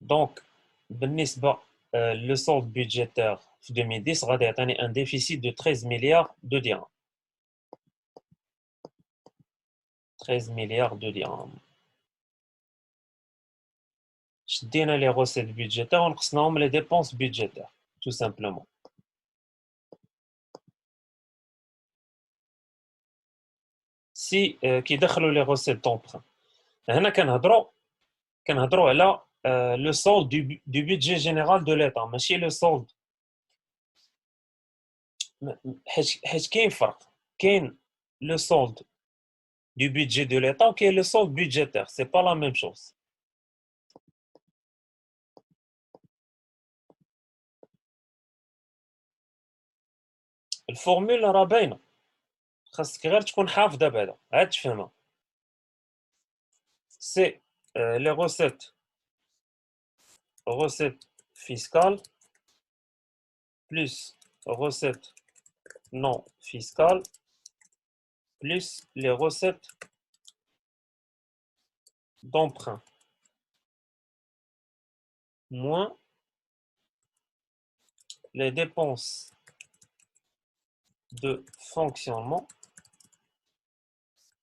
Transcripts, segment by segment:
Donc, بالنسبة le solde budgétaire في 2010 غادي يعطيني un déficit de 13 milliards de dirhams. 13 milliards de dirhams. شدينا les recettes budgétaires ونقصناهم les dépenses budgétaires, tout simplement. Si كيدخلوا les recettes d'emprunt. هنا كنهضروا على le solde du budget général de l'État, ماشي le solde. حيت كاين فرق. كاين le solde du budget de l'État ou le solde budgétaire, c'est pas la même chose. الفورمول راه باينه، خاصك غير تكون حافظه بعدا عاد تفهمها. سي لي recettes fiscales plus recettes non fiscales plus les recettes d'emprunt moins les dépenses de fonctionnement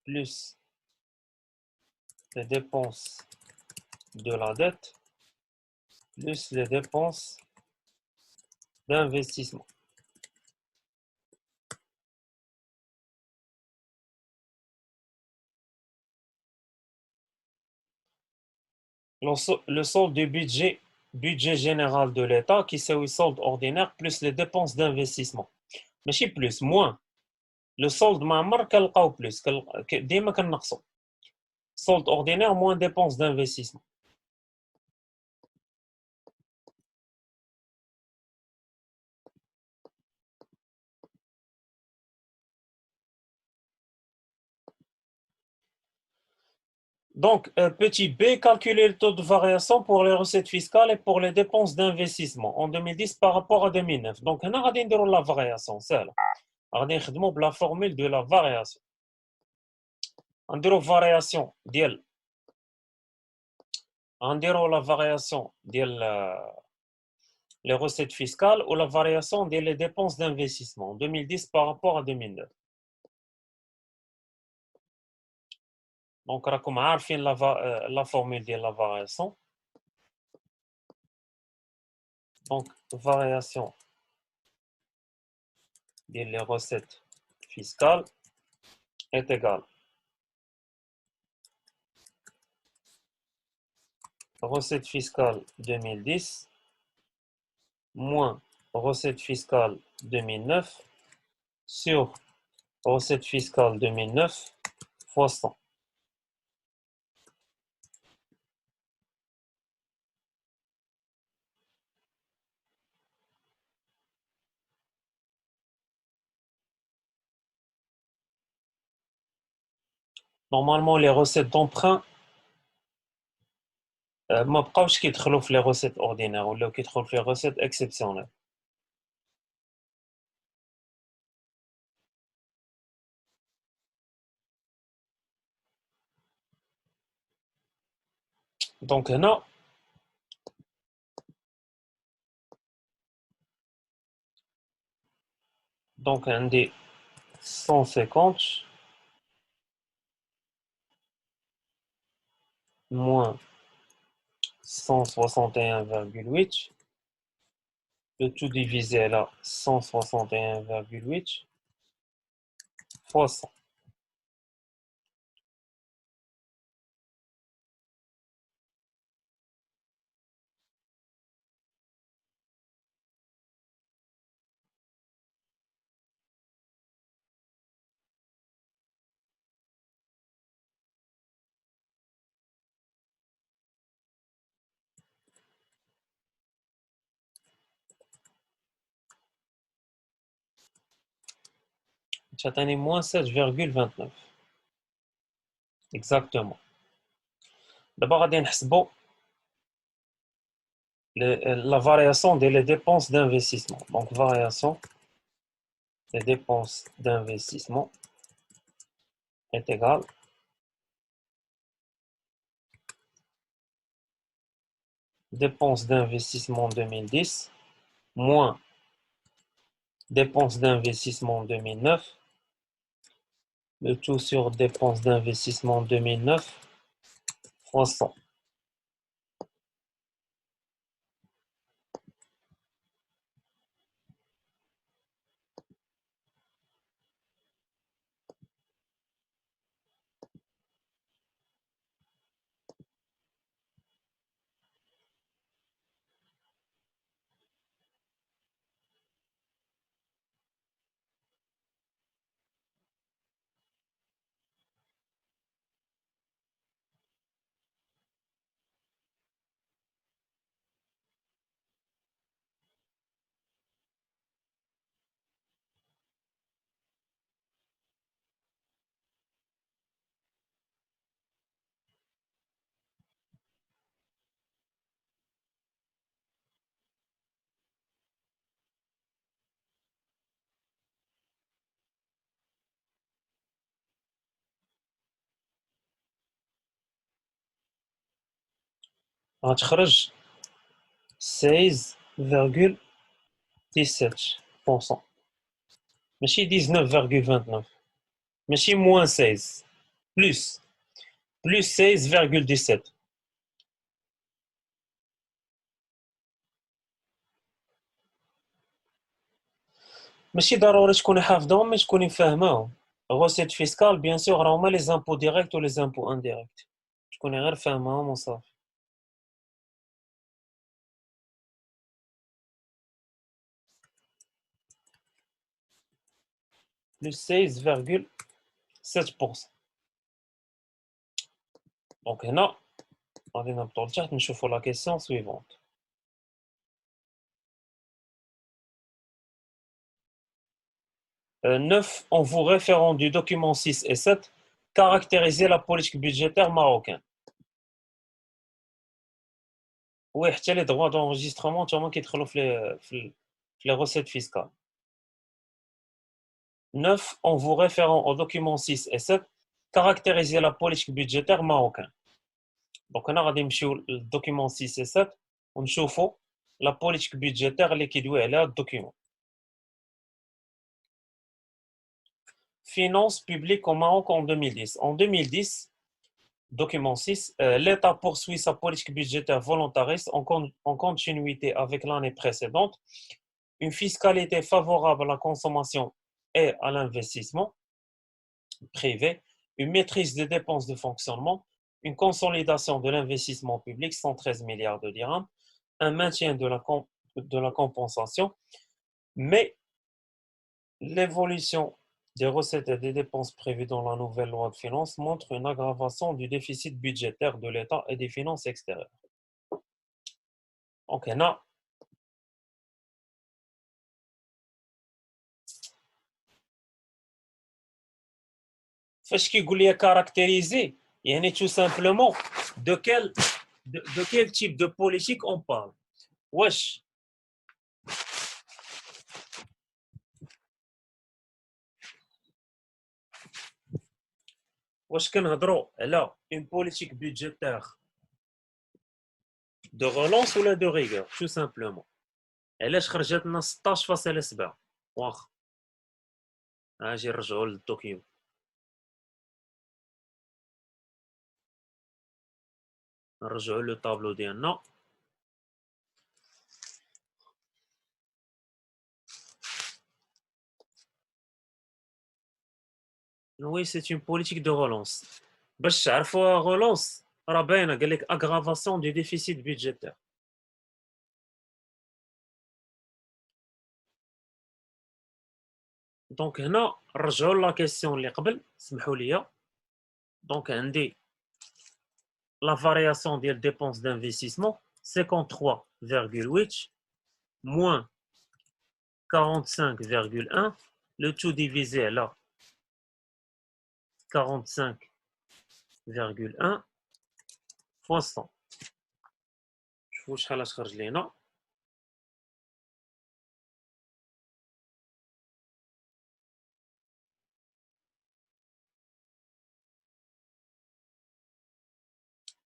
plus les dépenses de la dette plus les dépenses d'investissement. Le solde du budget général de l'État qui c'est le solde ordinaire plus les dépenses d'investissement. ماشي plus, moins. Le solde ما عمر كنلقاو plus, ديما كنقصو. Solde ordinaire moins dépenses d'investissement. Donc, petit b, calculer le taux de variation pour les recettes fiscales et pour les dépenses d'investissement en 2010 par rapport à 2009. Donc, on va dire la variation, c'est là. On va la formule de la variation. On va dire variation ديال la variation les recettes fiscales ou la variation des dépenses d'investissement en 2010 par rapport à 2009. Donc, راكم عارفين la formule de la variation. Donc, variation des recettes fiscales est égale recette fiscale 2010 moins recette fiscale 2009 sur recette fiscale 2009 fois 100. Normalement, les recettes d'emprunt ما بقاوش كيدخلوا في les recettes ordinaires ولاو كيدخلوا في les recettes exceptionnelles. Donc هنا donc عندي 150 moins 161,8, le tout divisé là 161,8 fois 100. تعطيني moins 7,29. Exactement. D'abord غادي نحسبوا la variation des dépenses d'investissement. Donc, variation des dépenses d'investissement est égale dépenses d'investissement 2010 moins dépenses d'investissement 2009, le tout sur dépenses d'investissement 2009 fois 100. غتخرج 16,17%. ماشي 19,29. ماشي moins 16. Plus 16,17. ماشي ضروري تكوني حافظهم، مي تكوني فاهماهم. غوسيت فيسكال بيان سور راهما لي زامبو ديريكت و لي زامبو انديريكت، تكوني غير فاهماهم وصافي. plus 16,7%. دونك هنا غادي نهبطو لتحت نشوفو لا كيسيون سويفونت. 9. En vous référant du document 6 et 7, caractérisez la politique budgétaire marocaine. Oui, حتى les droits d'enregistrement تاهما كيدخلوا في les recettes fiscales. 9. En vous référant au document 6 et 7, caractérisez la politique budgétaire marocaine. Donc هنا غادي نمشيو للدوكيمون 6 et 7 ونشوفوا la politique budgétaire اللي كيدوي عليها الدوكيمون. Finances publiques au Maroc en 2010. En 2010, document 6, l'État poursuit sa politique budgétaire volontariste en continuité avec l'année précédente. Une fiscalité favorable à la consommation et à l'investissement privé, une maîtrise des dépenses de fonctionnement, une consolidation de l'investissement public, 113 milliards de dirhams, un maintien de la compensation, mais l'évolution des recettes et des dépenses prévues dans la nouvelle loi de finances montre une aggravation du déficit budgétaire de l'État et des finances extérieures. Donc, هنا فاش كيقول لي caractériser يعني tout simplement de quel type de politique on parle. واش كنهضروا على une politique budgétaire de relance ou de rigueur, tout simplement. علاش خرجت لنا 16.7 واخا اجي نرجعوا للدوكيوم. نرجعوا لو طابلو ديالنا. Oui, c'est une politique de relance. باش تعرفوا relance راه باينه قال لك aggravation du déficit budgétaire. دونك هنا نرجعوا لا كيسيون اللي قبل، سمحوا لي. دونك عندي la variation des dépenses d'investissement 53,8 moins 45,1, le tout divisé à 45,1 fois 100. Je نشوفوا شحال خرج لينا.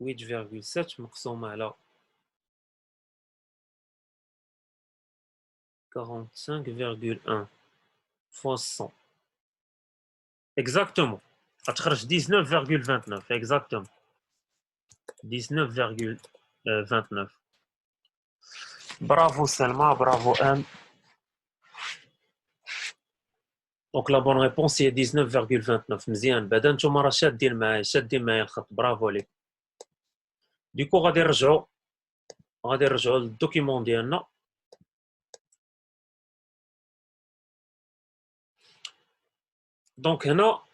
huit virgule sept مقسوم على 45,1 fois 100. Exactement. غتخرج 19,29 exactement. 19,29. Bravo Selma, bravo Anne. Donc la bonne réponse est 19,29. مزيان بعدا نتوما راه شادين معايا الخط. برافو عليك. ديكو غادي نرجعوا للدوكيمون ديالنا. دونك هنا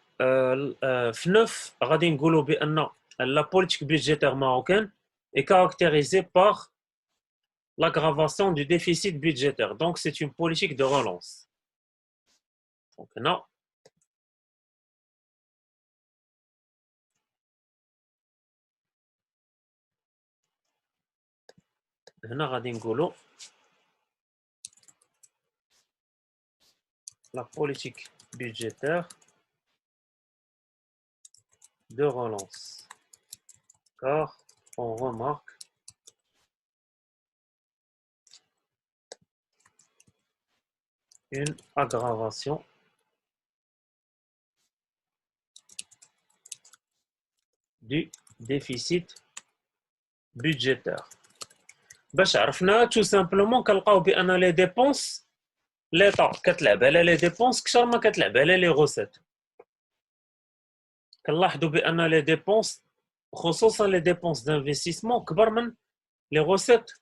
في 9 غادي نقولوا بان la politique budgétaire marocaine est caractérisée par l'aggravation du déficit budgétaire. Donc c'est une politique de relance. Donc هنا غادي نقولوا la politique budgétaire de relance, car on remarque une aggravation du déficit budgétaire. باش عرفنا tout simplement كنلقاو بان les dépenses l'État كتلعب على les dépenses كثر ما كتلعب على les recettes. كنلاحظوا بان les dépenses خصوصا les dépenses d'investissement كبر من les recettes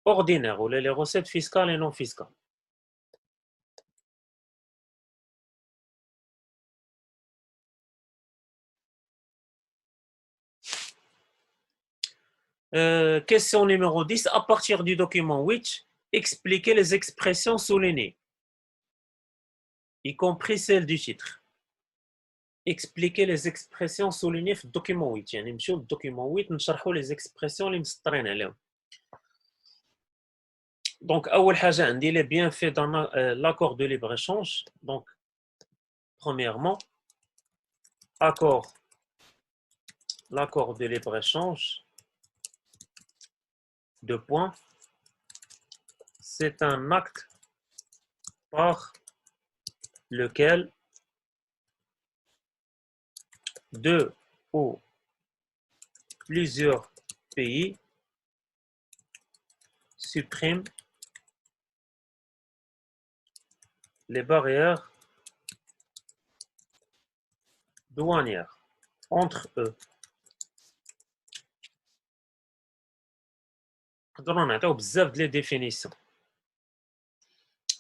ordinaires ou les recettes fiscales et non fiscales. Question numéro 10. À partir du document 8, expliquez les expressions soulignées, y compris celles du titre. Expliquez les expressions soulignées dans le document 8. يعني نمشيو للدوكيمون 8 نشرحوا les expressions اللي مسطرين عليهم. Donc أول حاجة عندي les bienfaits dans l'accord de libre-échange. Donc premièrement, l'accord de libre-échange, deux points, c'est un acte par lequel deux ou plusieurs pays suppriment les barrières douanières entre eux. نقدروا نعطيو بزاف ديال les définitions.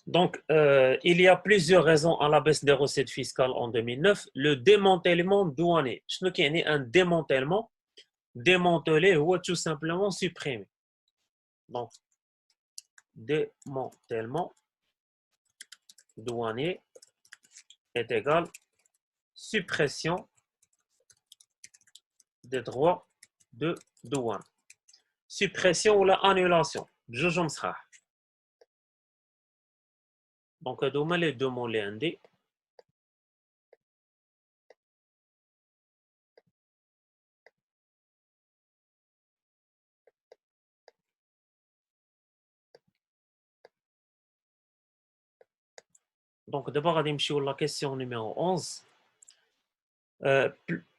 Donc, il y a plusieurs raisons à la baisse des recettes fiscales en 2009. Le démantèlement douanier. شنو كيعني un démantèlement? Démanteler ou tout simplement supprimer. Donc, démantèlement douanier est égal suppression des droits de douane. Suppression ou la annulation. بجوجهم صحاح. Donc, هادو هما les deux mots اللي عندي. Donc, d'abord, غادي نمشيو la question numéro 11.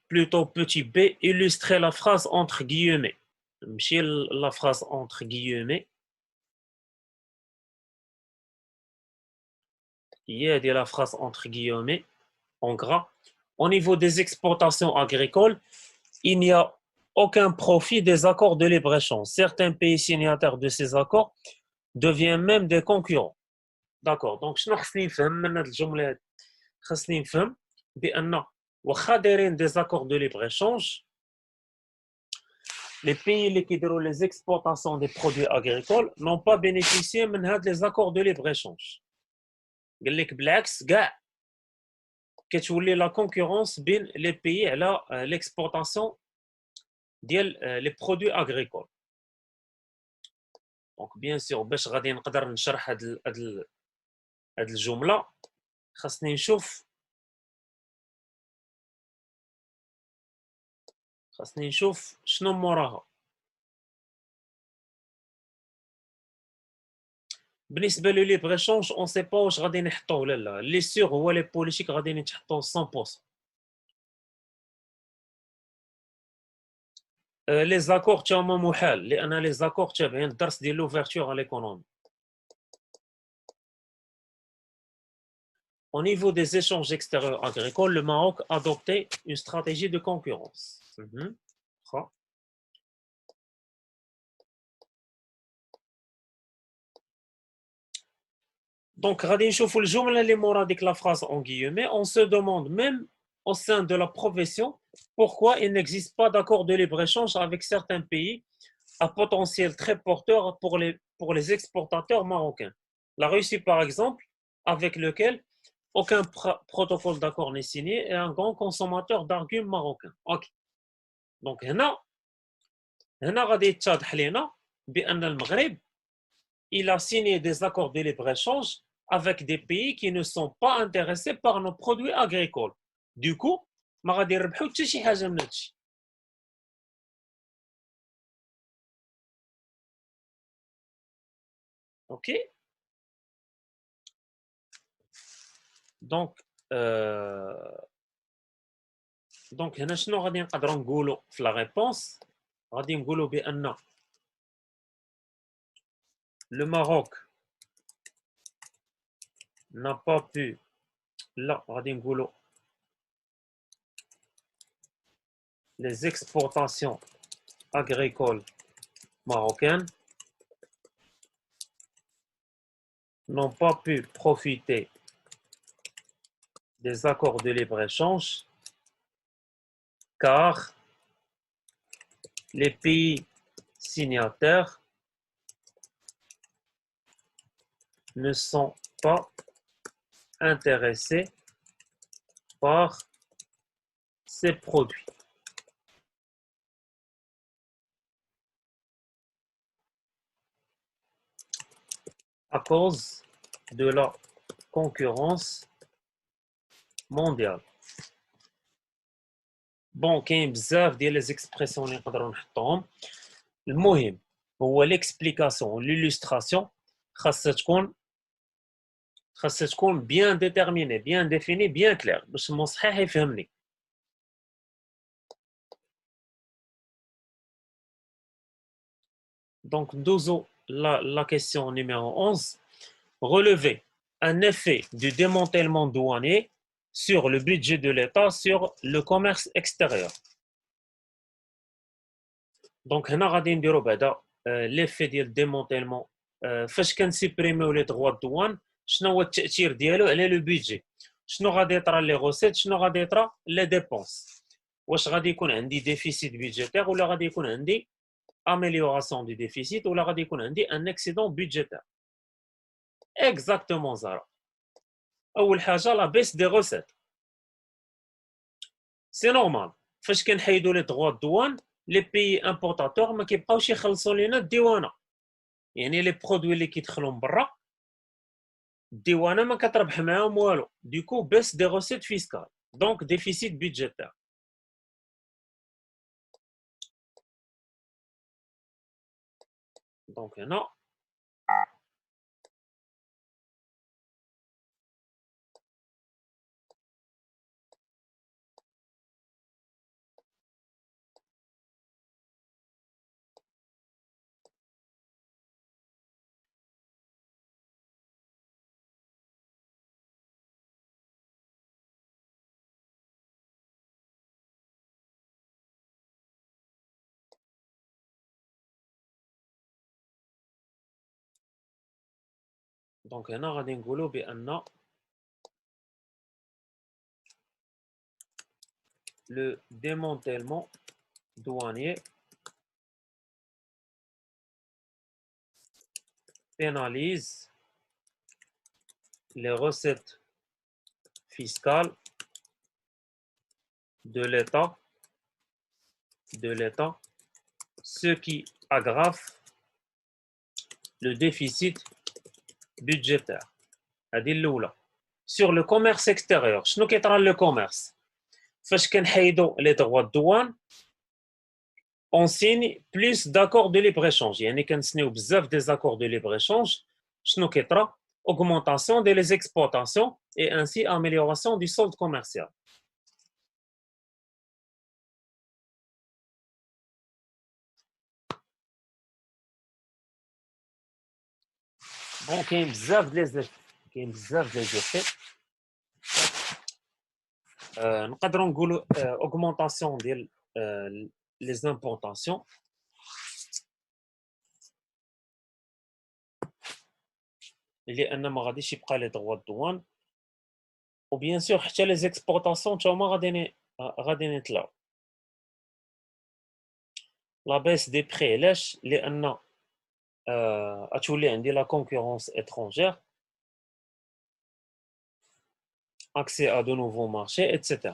Plutôt petit b, illustrer la phrase entre guillemets. نمشي la phrase entre guillemets. هي هذه la phrase entre guillemets en gras. Au niveau des exportations agricoles, il n'y a aucun profit des accords de libre-échange. Certains pays signataires de ces accords deviennent même des concurrents. D'accord. Donc, شنو خصني نفهم من هذه الجملة هذه؟ خصني نفهم بأن واخا دايرين des accords de libre-échange, les pays اللي كيديروا les exportations des produits agricoles n'ont pas bénéficié من هاد les accords de libre-échange. قال لك بالعكس كاع كتولي la concurrence بين les pays على l'exportation ديال les produits agricoles. دونك بيان سور باش غادي نقدر نشرح هاد الجمله خاصني نشوف شنو موراها. بالنسبه لو ليبر ايشونج اون سي با واش غادي نحطوه ولا لا. لي سيغ هو لي بوليتيك غادي يتحطوا 100%. لي زاكور تا هما محال لان لي زاكور تابعين الدرس ديال لوفرتور على ليكونومي. Au niveau des échanges extérieurs agricoles, le Maroc a adopté une stratégie de concurrence. Donc, غادي نشوفوا الجملة اللي مورا ديك la phrase en guillemets, on se demande même au sein de la profession pourquoi il n'existe pas d'accord de libre-échange avec certains pays à potentiel très porteur pour les exportateurs marocains. La Russie, par exemple, avec lequel aucun protocole d'accord n'est signé, est un grand consommateur d'arguments marocains. Ok. Donc, هنا غادي يتضح لنا بأن المغرب il a signé des accords de libre-échange avec des pays qui ne sont pas intéressés par nos produits agricoles. Du coup, ما غادي يربحوا حتى شي حاجه من هادشي. اوكي دونك هنا شنو غادي نقدروا نقولوا في لا ريبونس؟ غادي نقولوا بان le Maroc n'a pas pu لا غادي نقولوا les exportations agricoles marocaines n'ont pas pu profiter des accords de libre-échange car les pays signataires ne sont pas intéressés par ces produits. À cause de la concurrence mondiale. Bon, كاين بزاف ديال لي زيكسبريسيون اللي نقدروا نحطوهم. المهم هو ليكسبليكاسيون ليلوستراسيون خاصها تكون بيان ديتيرميني بيان ديفيني بيان كلير باش المصحح يفهمني. Donc ندوزو la question numéro 11. Relever un effet du démantèlement douanier sur le budget de l'État sur le commerce extérieur. Donc هنا غادي نديرو بعدا l'effet ديال الديمونتيلمون فاش كنسيبريميو لي droits de douane شنو هو التاثير ديالو على لو بيدجي. شنو غادي يطرا لي غوسيت شنو غادي يطرا لي ديبونس. واش غادي يكون عندي ديفيسيت بيدجيتير ولا غادي يكون عندي amélioration du déficit ولا غادي يكون عندي un excédent budgétaire. Exactement زهرة. اول حاجه لا بيس دي غوسيت سي نورمال فاش كنحيدوا لي droits de douane لي بيي امبورطاتور ما كيبقاوش يخلصوا لينا الديوانه. يعني لي برودوي اللي كيدخلوا من برا الديوانه ما كتربح معاهم والو. دوكو بيس دي غوسيت فيسكال دونك ديفيسيت بيدجيتير. دونك هنا غادي نقولوا بان le démantèlement douanier pénalise les recettes fiscales de l'État, ce qui aggrave le déficit budgétaire. هذه الأولى. Sur le commerce extérieur, شنو كيطرى le commerce؟ فاش كنحيدو les droits de douane, on signe plus d'accords de libre-échange. يعني كنسنيو بزاف des accords de libre-échange. شنو كيطرى؟ Augmentation des exportations et ainsi amélioration du solde commercial. Bon, كاين بزاف ديال لي زيفي. نقدروا نقولوا augmentation ديال les importations. لان ما غاديش يبقى لي droits de douane. و bien sûr حتى les exportations تا هما غادي يطلعوا. لا baisse des prix علاش؟ لان غتولي عندي لا concurrence étrangère, accès à de nouveaux marchés, etc.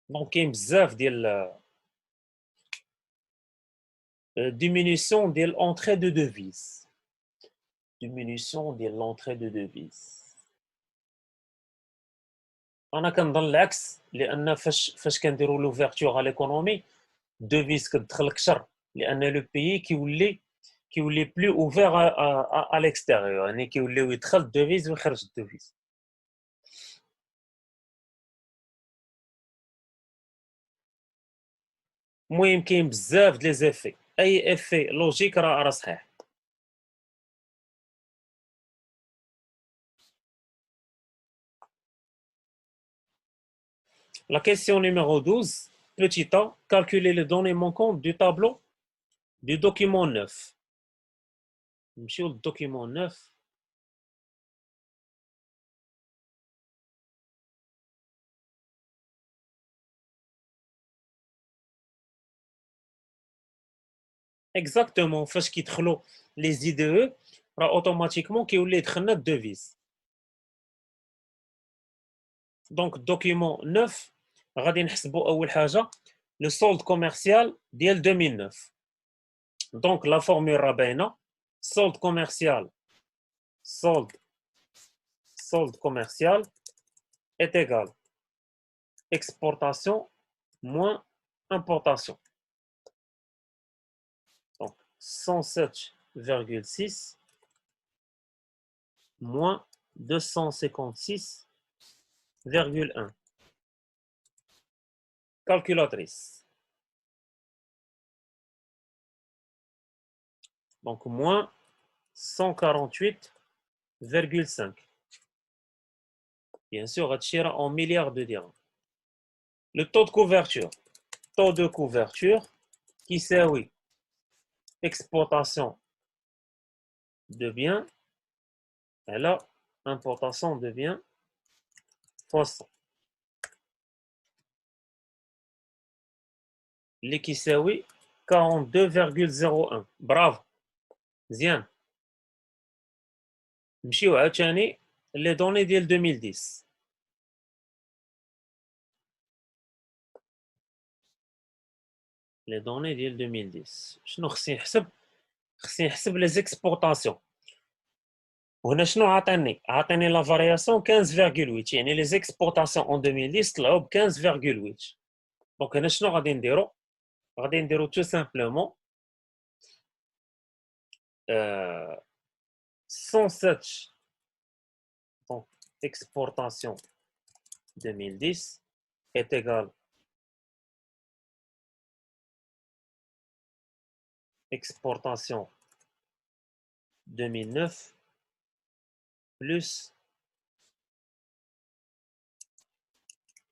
Donc كاين بزاف ديال diminution ديال l'entrée de devises. Diminution ديال l'entrée de devises. انا كنظن العكس, لان فاش كنديروا لوفيرتور على ليكونومي devise كتدخل كثر, لان لو بيي كيولي بلو اوفير à l'extérieur, يعني كيوليو يدخل الدوفيز ويخرج الدوفيز. المهم كاين بزاف د لي زيفي, اي افي لوجيك راه صحيح. La question numéro 12, petit a, calculer les données manquantes du tableau du document 9. نمشيو للدوكيمون 9. Exactement, فاش كيدخلوا لي زي دي او راه اوتوماتيكمون كيولي يدخلنا الدوفيز. دونك الدوكيمون 9 غادي نحسبوا اول حاجه لو سولد كوميرسيال ديال 2009. دونك لا فورمول راه باينه, solde commercial solde commercial est égal exportation moins importation. Donc 107,6 moins 256,1. Calculatrice. Donc moins 148,5. Bien sûr, en milliards de dirhams. Le taux de couverture. Taux de couverture qui c'est oui. Exportation de biens. Et là, importation de biens fois 100. اللي كيساوي 42,01. برافو مزيان. نمشيو عاوتاني لي دوني ديال 2010. لي دوني ديال 2010 شنو خصني نحسب؟ خصني نحسب لي زيكسبورطاسيون. وهنا شنو عاطيني لا فارياسيون 15,8, يعني لي زيكسبورطاسيون اون 2010 طلعوا ب 15,8. دونك هنا شنو غادي نديرو؟ غادي نديرو تو سامبلومون 107. Donc, exportation 2010 est égal exportation 2009 plus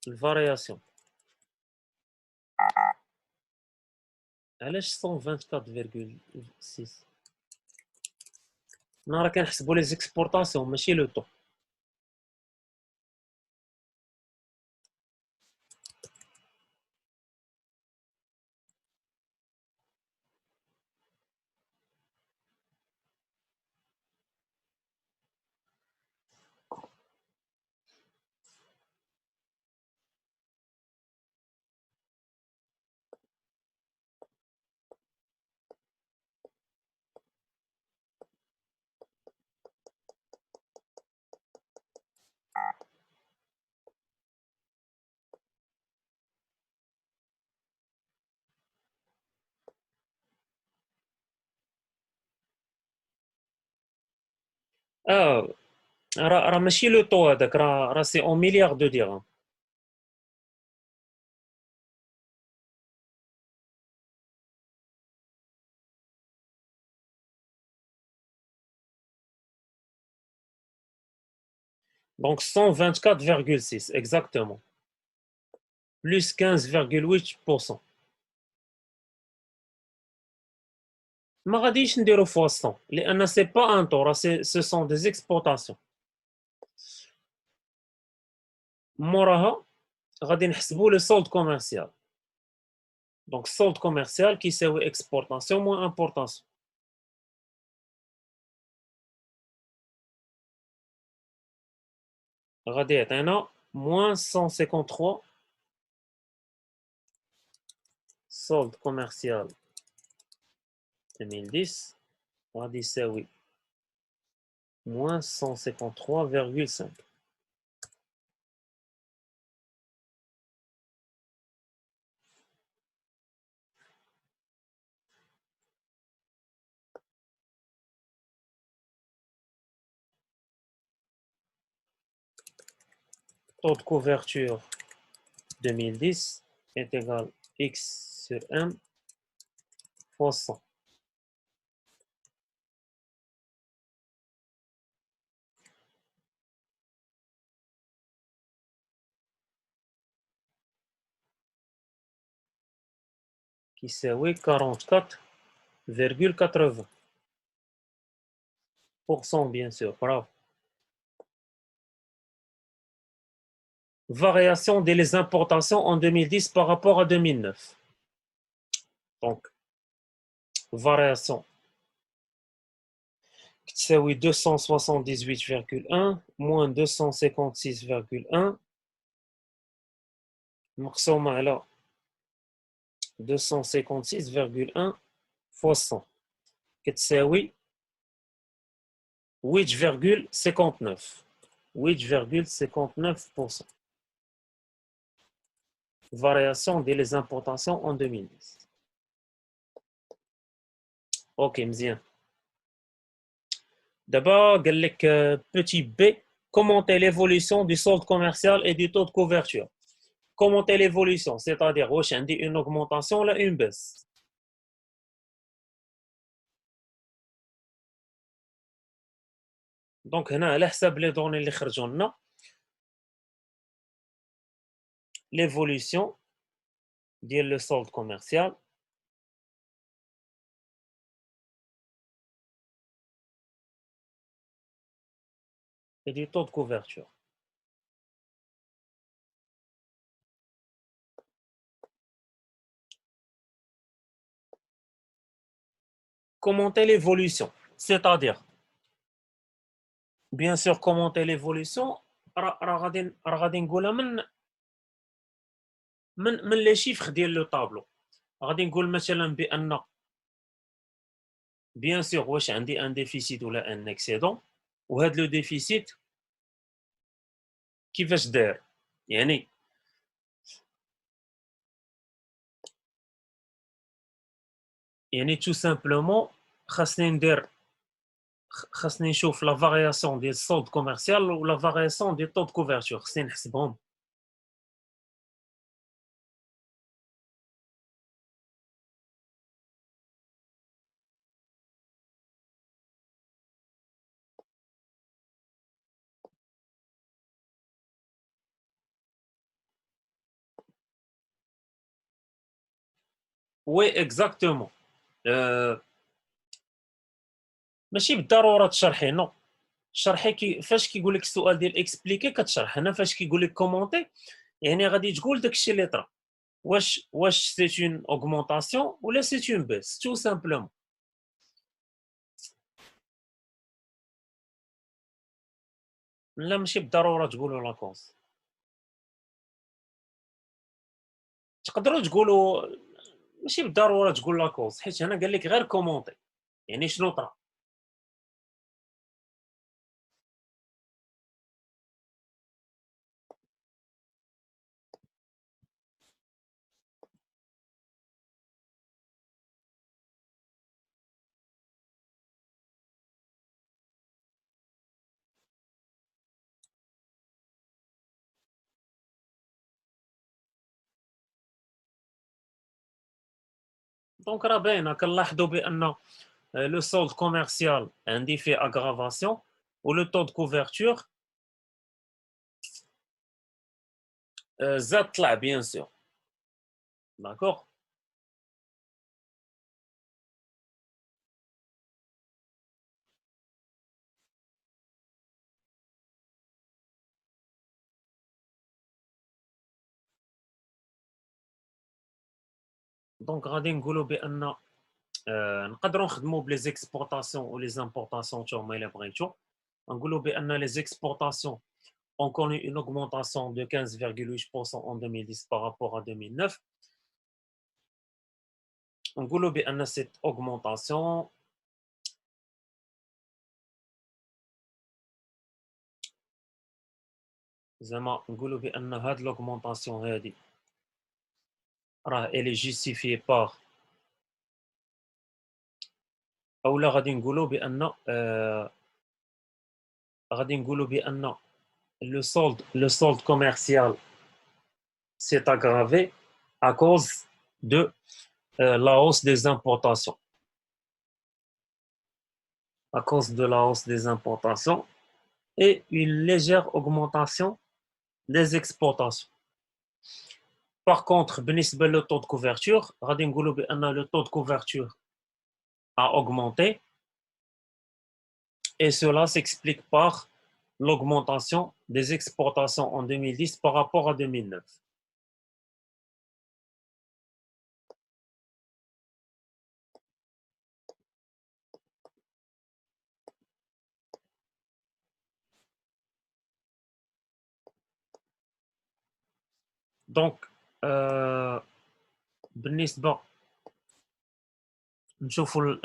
الفارياسيون. علاش 124,6؟ راه كنحسبوا لي زيكسبورطاسيون ماشي لو طو. اه راه ماشي لو طو هذاك، راه سي اون مليار دو درهم. Donc 124,6 exactement. Plus 15,8%. ما غاديش نديرو فوا 100 لان سي با ان طو، راه سو سون دي اكسبورتاسيون. موراها غادي نحسبوا لو سولد كوميرسيال. دونك السولد كوميرسيال كيساوي اكسبورتاسيون موان امبورتاسيون. غادي يعطينا موان 153. solde commercial 2010 غادي يساوي moins 153,5. Taux de couverture 2010 est égal x sur m fois 100. Qui يساوي 44,80%, bien sûr. Bravo. Variation des importations en 2010 par rapport à 2009. Donc, variation qui تساوي 278,1 moins 256,1 مقسومة على 256,1 fois 100 كتساوي 8,59. 8,59%. Variation des importations en 2010. Ok, مزيان. D'abord, petit b, commenter l'évolution du solde commercial et du taux de couverture. Commenter l'évolution, c'est-à-dire une augmentation ou une baisse. Donc, هنا على حساب les données اللي خرجوا لنا l'évolution ديال le solde commercial et du taux de couverture. Commenter l'évolution, c'est-à-dire, bien sûr, commenter l'évolution, راه غادي نقولها من لي شيفر ديال لو طابلو. غادي نقول مثلا بان بيان سور واش عندي ان ديفيسيت ولا ان اكسيدون، وهذا لو ديفيسيت كيفاش داير. يعني تو سامبلومون خاصني نشوف لا فارياسيون ديال السولد كوميرسيال ولا فارياسيون ديال طو دو كوفرتور، خاصني نحسبهم. وي اكزاكتومون. ماشي بالضروره تشرحي، نو شرحي فاش كيقول لك السؤال ديال اكسبليكي كتشرح. هنا فاش كيقول لك كومونتي يعني غادي تقول داكشي اللي طرا، واش سي اون اوغمونطاسيون ولا سي اون بيس، تو سامبلومون. لا ماشي بالضروره تقولوا لا كوز، تقدروا تقولوا ماشي بالضروره تقول لا كوز، حيت هنا قال لك غير كومونتي يعني شنو طرا. دونك راه باينه كنلاحظوا بان le solde commercial عندي فيه aggravation و le taux de couverture زاد طلع bien sûr. D'accord. دونك غادي نقولوا بان نقدروا نخدموا بلي زيكسبورتاسيون و لي زامبورتاسيون حتى هما الا بغيتو. نقولوا بان لي زيكسبورتاسيون ont connu une augmentation de 15,8% en 2010 par rapport à 2009. نقولوا بان cette augmentation زعما نقولوا بان هاد l'augmentation هادي راه elle est justifiée par اولا غادي نقولوا بان غادي نقولوا بان le solde commercial s'est aggravé à cause de la hausse des importations. À cause de la hausse des importations et une légère augmentation des exportations. Par contre, بالنسبة le taux de couverture, غادي نقولوا بأن le taux de couverture a augmenté et cela s'explique par l'augmentation des exportations en 2010 par rapport à 2009. Donc, بالنسبة نشوفوا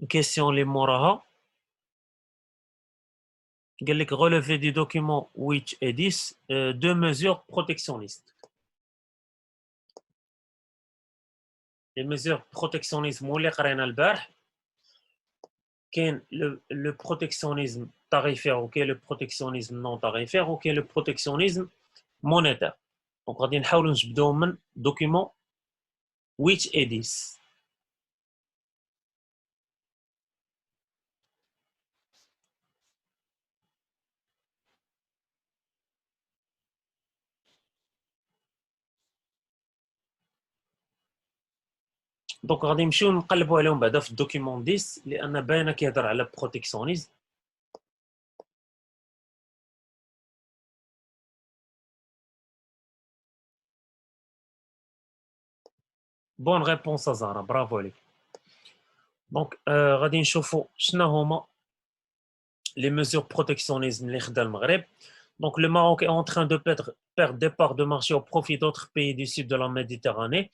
الكيسيون اللي موراها قال لك relever du document 8 et 10 deux mesures protectionnistes. Les mesures protectionnisme اللي قرينا البارح كاين le protectionnisme tarifaire ou le protectionnisme non tarifaire ou le protectionnisme monétaire. Donc غادي نحاولوا نجبدوه من document 8 et 10. دونك غادي نمشيو نقلبوا عليهم بعدا في الدوكيمون 10 لان باينه كيهضر على بروتيكسيونيزم. بون ريبونس زهره، برافو عليك. دونك غادي نشوفوا شنو هما les mesures protectionnisme اللي خدا المغرب. Donc le Maroc est en train de perdre des parts de marché au profit d'autres pays du sud de la Méditerranée.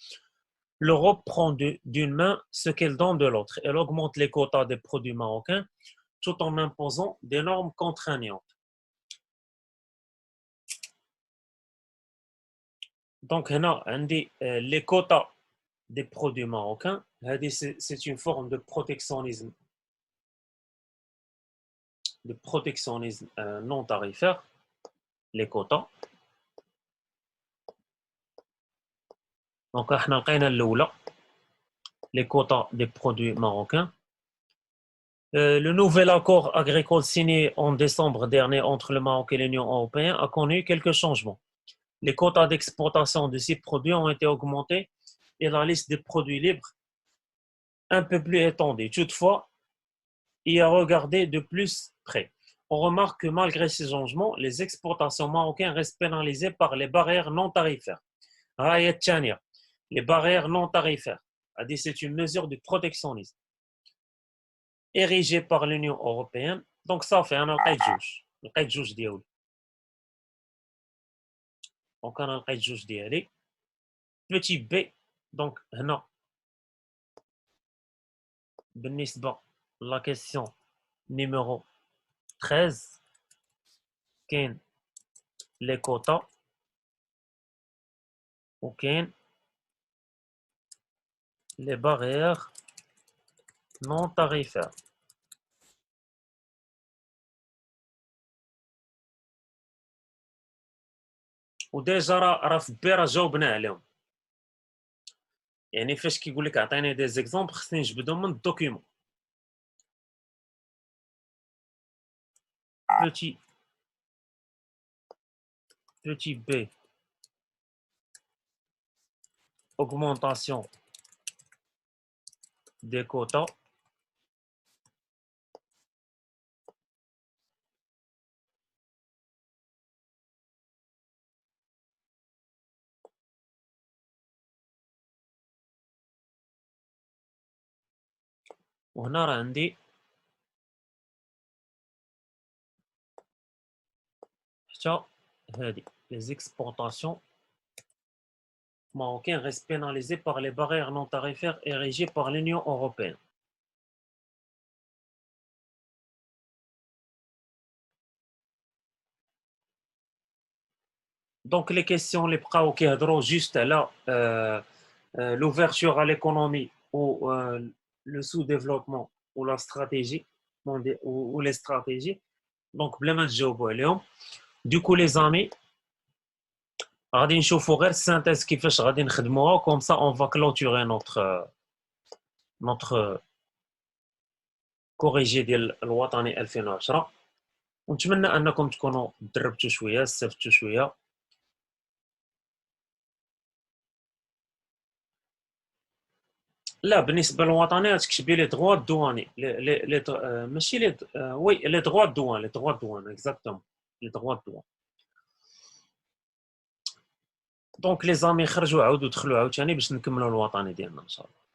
L'Europe prend d'une main ce qu'elle donne de l'autre. Elle augmente les quotas des produits marocains tout en imposant des normes contraignantes. Donc, les quotas des produits marocains, c'est une forme de protectionnisme non tarifaire, les quotas. Donc, les quotas des produits marocains. Le nouvel accord agricole signé en décembre dernier entre le Maroc et l'Union européenne a connu quelques changements. Les quotas d'exportation de ces produits ont été augmentés et la liste des produits libres un peu plus étendue. Toutefois, il y a regardé de plus près. On remarque que malgré ces changements, les exportations marocaines restent pénalisées par les barrières non tarifaires. Les barrières non tarifaires. C'est une mesure de protectionnisme érigée par l'Union européenne. Donc ça fait un juge ديالو. Donc انا لقيت جوج ديالي. Petit b. Donc هنا بالنسبة la question numéro 13 كاين les quotas وكاين les barrières non tarifaires. وديجا راه في بي راه جاوبنا عليهم. يعني فاش كيقول لك عطيني دي زيكزامبل خصني نجبدهم من الدوكيومون. petit b augmentation des quotas وهنا راه عندي حتى هادي les exportations marocaines restent pénalisées par les barrières non tarifaires érigées par l'Union européenne. Donc les questions les بقاو كيهضروا juste على l'ouverture à l'économie ou le sous-développement ou la stratégie ou les stratégies. Donc بلا ما نجاوبوا عليهم. Du coup les amis غادي نشوفوا غير السانتيز كيفاش غادي نخدموها كوم سا اون فا كلوتوري نوتر كوريجي ديال الوطني 2010 ونتمنى انكم تكونوا دربتوا شويه استفدتوا شويه. لا بالنسبه للوطني غتكتبي لي دغوا الدواني ماشي لي وي لي دغوا الدوان اكزاكتومون لي دغوا الدوان. دونك لي زامي خرجوا عاودوا دخلوا عاوتاني باش نكملوا الوطني ديالنا ان شاء الله.